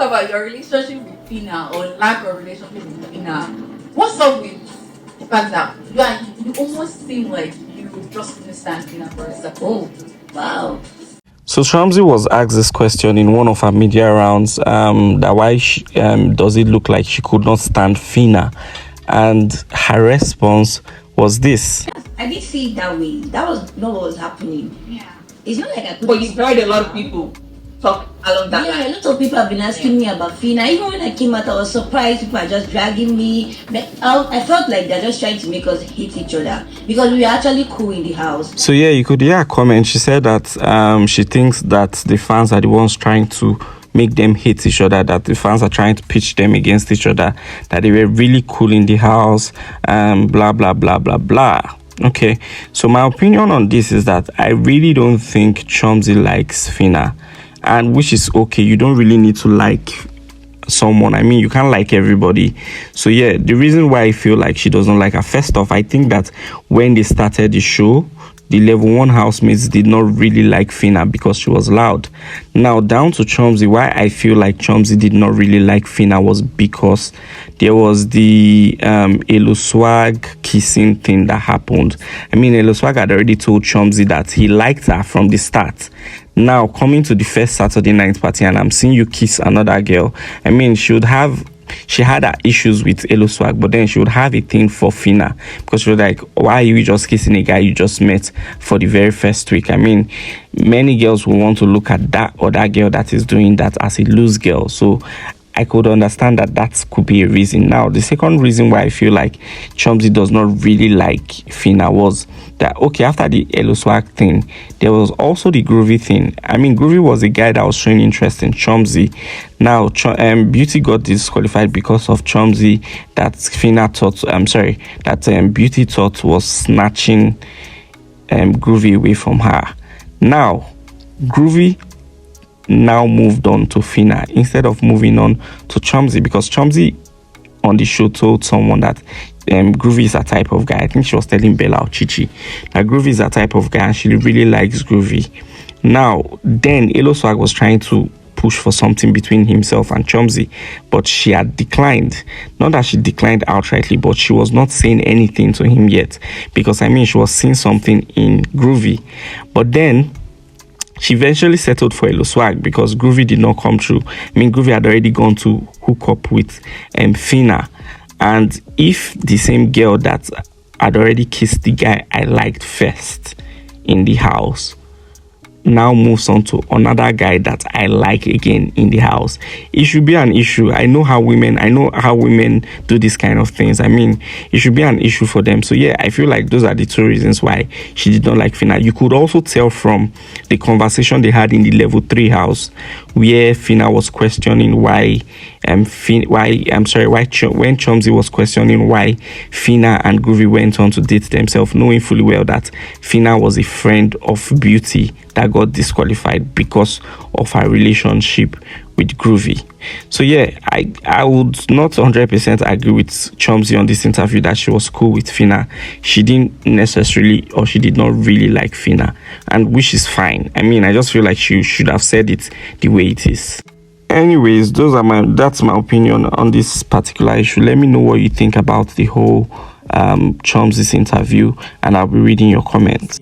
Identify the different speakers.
Speaker 1: about your relationship with Phyna or lack of relationship with Phyna. What's up with the fact that you almost seem like you just understand Phyna for a second?
Speaker 2: Oh, wow.
Speaker 3: So Chomzy was asked this question in one of her media rounds, that why does it look like she could not stand Phyna? And her response was this.
Speaker 2: I did see it that way. That was not what was happening.
Speaker 1: Yeah.
Speaker 2: It's not like I could.
Speaker 1: But you've heard a lot of people talk along that line.
Speaker 2: Yeah, a lot of people have been asking me about Phyna. Even when I came out, I was surprised people are just dragging me. But I felt like they're just trying to make us hate each other because we were actually cool in the house.
Speaker 3: So yeah, you could hear a comment. She said that she thinks that the fans are the ones trying to make them hate each other, that the fans are trying to pitch them against each other, that they were really cool in the house, blah, blah, blah, blah, blah. Okay, so my opinion on this is that I really don't think Chomzy likes Phyna, and which is okay. You don't really need to like someone. I mean, you can't like everybody. So yeah, the reason why I feel like she doesn't like her, first off, I think that when they started the show, the level 1 housemates did not really like Phyna because she was loud. Now down to Chomzy, why I feel like Chomzy did not really like Phyna was because there was the Elo Swag kissing thing that happened. I mean, Elo Swag had already told Chomzy that he liked her from the start. Now coming to the first Saturday night party and I'm seeing you kiss another girl. I mean, she had her issues with Elo Swag, but then she would have a thing for Phyna because she was like, why are you just kissing a guy you just met for the very first week? I mean, many girls will want to look at that other girl that is doing that as a loose girl. So I could understand that could be a reason. Now, the second reason why I feel like Chomzy does not really like Phyna was that, okay, after the Elo Swag thing, there was also the Groovy thing. I mean, Groovy was a guy that was showing interest in Chomzy. Now, Beauty got disqualified because of Chomzy Beauty thought was snatching Groovy away from her. Now, Groovy now moved on to Phyna instead of moving on to Chomzy, because Chomzy on the show told someone that Groovy is a type of guy. I think she was telling Bella or Chichi that Groovy is a type of guy and she really likes Groovy. Now, then Elo Swag was trying to push for something between himself and Chomzy, but she had declined. Not that she declined outrightly, but she was not saying anything to him yet, because I mean, she was seeing something in Groovy. But then she eventually settled for Elo Swag because Groovy did not come through. I mean, Groovy had already gone to hook up with Phyna. And if the same girl that had already kissed the guy I liked first in the house now moves on to another guy that I like again in the house, it should be an issue. I know how women do these kind of things. I mean, it should be an issue for them. So yeah, I feel like those are the two reasons why she did not like Phyna. You could also tell from the conversation they had in the level 3 house, where Phyna was questioning when Chomzy was questioning why Phyna and Groovy went on to date themselves, knowing fully well that Phyna was a friend of Beauty that got disqualified because of her relationship with Groovy. So yeah, I would not 100% agree with Chomzy on this interview that she was cool with Phyna. She didn't necessarily, or she did not really like Phyna, and which is fine. I mean, I just feel like she should have said it the way it is. Anyways, that's my opinion on this particular issue. Let me know what you think about the whole Chomzy's interview, and I'll be reading your comments.